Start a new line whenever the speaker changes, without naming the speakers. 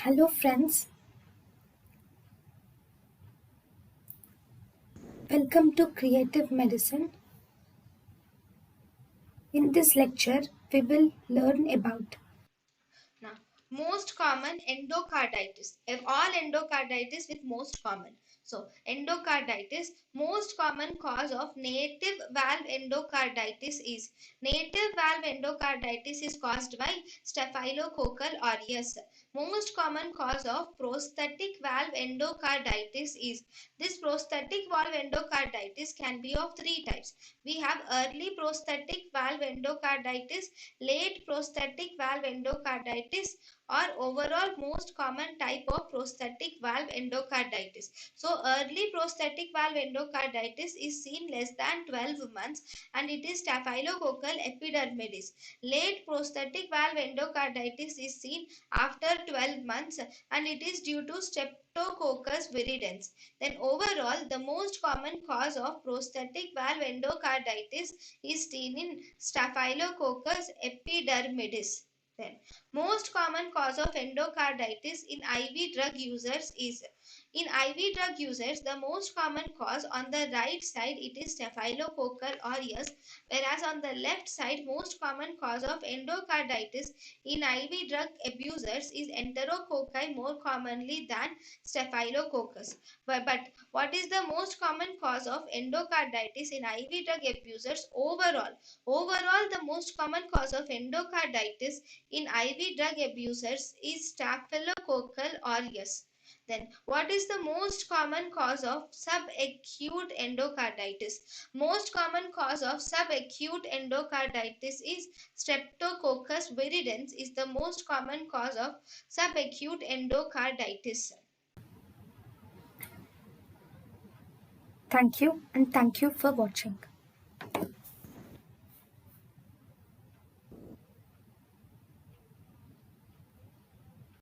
Hello friends, welcome to Creative Medicine. In this lecture, we will learn about
Now, most common endocarditis. All endocarditis with most common. So, endocarditis, most common cause of native valve endocarditis is caused by Staphylococcal aureus. Most common cause of prosthetic valve endocarditis is this prosthetic valve endocarditis can be of three types. We have early prosthetic valve endocarditis, late prosthetic valve endocarditis, or overall most common type of prosthetic valve endocarditis. So early prosthetic valve endocarditis is seen less than 12 months and it is staphylococcal epidermidis. Late prosthetic valve endocarditis is seen after 12 months and it is due to Streptococcus viridans. Then overall, the most common cause of prosthetic valve endocarditis is seen in Staphylococcus epidermidis. Then, most common cause of endocarditis in IV drug users is the most common cause on the right side it is Staphylococcal aureus, whereas on the left side most common cause of endocarditis in IV drug abusers is Enterococci more commonly than Staphylococcus. But what is the most common cause of endocarditis in IV drug abusers overall? Overall, the most common cause of endocarditis in IV drug abusers is Staphylococcal aureus. Then, what is the most common cause of subacute endocarditis? Most common cause of subacute endocarditis is Streptococcus viridans is the most common cause of subacute endocarditis.
thank you and thank you for watching.